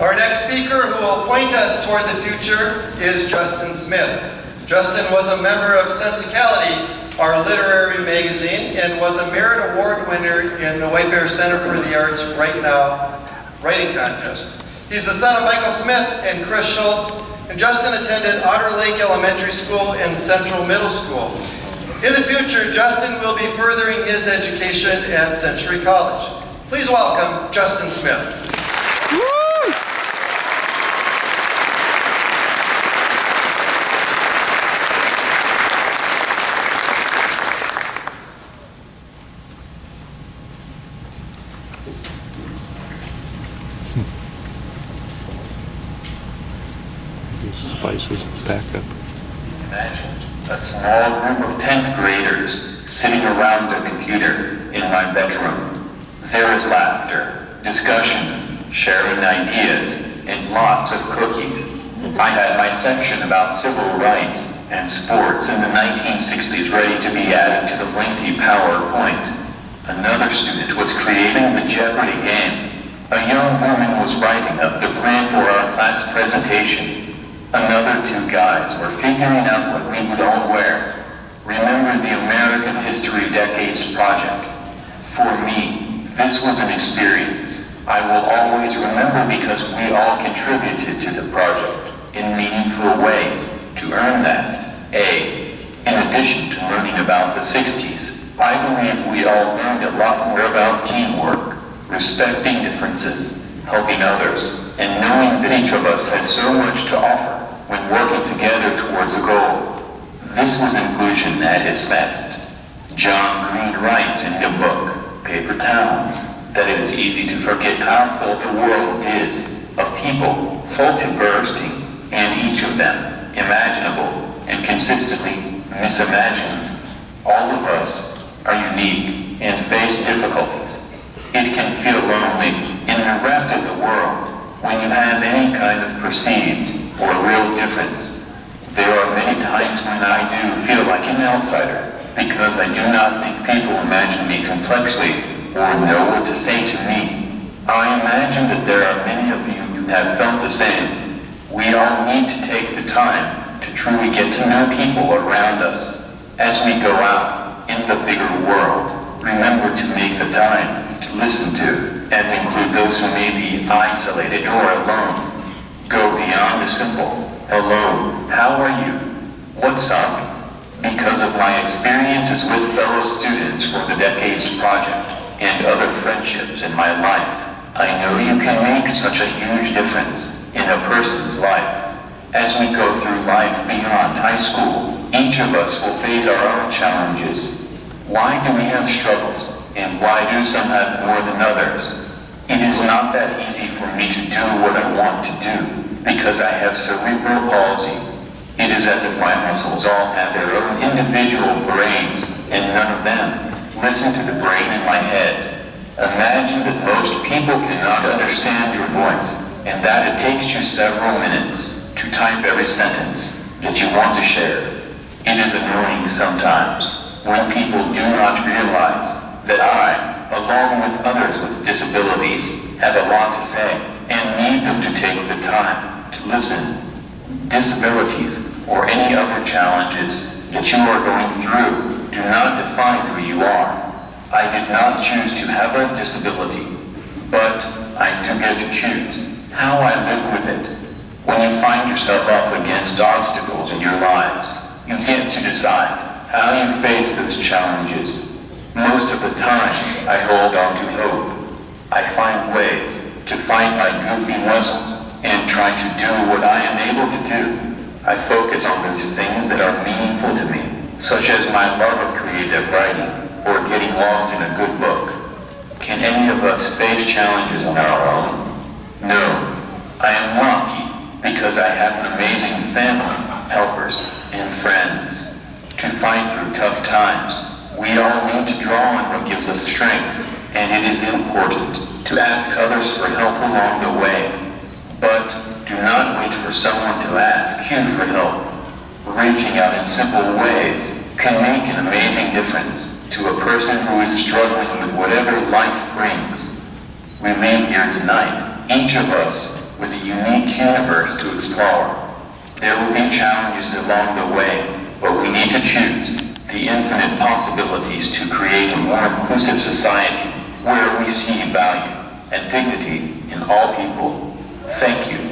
Our next speaker who will point us toward the future is Justin Smith. Justin was a member of Sensicality, our literary magazine, and was a Merit Award winner in the White Bear Center for the Arts Right Now writing contest. He's the son of Michael Smith and Chris Schultz, and Justin attended Otter Lake Elementary School and Central Middle School. In the future, Justin will be furthering his education at Century College. Please welcome Justin Smith. Spices back up. Imagine a small group of 10th graders sitting around a computer in my bedroom. There is laughter, discussion, sharing ideas, and lots of cookies. I had my section about civil rights and sports in the 1960s ready to be added to the lengthy PowerPoint. Another student was creating the Jeopardy game. A young woman was writing up the plan for our class presentation. Another two guys were figuring out what we would all wear. Remember the American History Decades project? For me, this was an experience I will always remember because we all contributed to the project in meaningful ways to earn that A. In addition to learning about the 60s, I believe we all learned a lot more about teamwork, respecting differences, helping others, and knowing that each of us has so much to offer when working together towards a goal. This was inclusion at its best. John Green writes in the book, Paper Towns, that it is easy to forget how full the world is of people full to bursting, and each of them imaginable and consistently misimagined. All of us are unique and face difficulties. It can feel lonely in the rest of the world when you have any kind of perceived or real difference. There are many times when I do feel like an outsider because I do not think people imagine me complexly or know what to say to me. I imagine that there are many of you who have felt the same. We all need to take the time to truly get to know people around us as we go out in the bigger world. Remember to make the time to listen to and include those who may be isolated or alone. Go beyond the simple, hello, how are you? What's up? Because of my experiences with fellow students for the Decades Project and other friendships in my life, I know you can make such a huge difference in a person's life. As we go through life beyond high school, each of us will face our own challenges. Why do we have struggles? And why do some have more than others? It is not that easy for me to do what I want to do because I have cerebral palsy. It is as if my muscles all have their own individual brains and none of them listen to the brain in my head. Imagine that most people cannot understand your voice and that it takes you several minutes to type every sentence that you want to share. It is annoying sometimes when people do not realize that I, along with others with disabilities, have a lot to say and need them to take the time to listen. Disabilities or any other challenges that you are going through do not define who you are. I did not choose to have a disability, but I do get to choose how I live with it. When you find yourself up against obstacles in your lives, you get to decide how you face those challenges. Most of the time, I hold on to hope. I find ways to find my goofy muscle and try to do what I am able to do. I focus on those things that are meaningful to me, such as my love of creative writing or getting lost in a good book. Can any of us face challenges on our own? No. I am lucky because I have an amazing family, helpers, and friends. To fight through tough times, we all need to draw on what gives us strength, and it is important to ask others for help along the way. But do not wait for someone to ask you for help. Reaching out in simple ways can make an amazing difference to a person who is struggling with whatever life brings. We leave here tonight, each of us, with a unique universe to explore. There will be challenges along the way, but we need to choose the infinite possibilities to create a more inclusive society where we see value and dignity in all people. Thank you.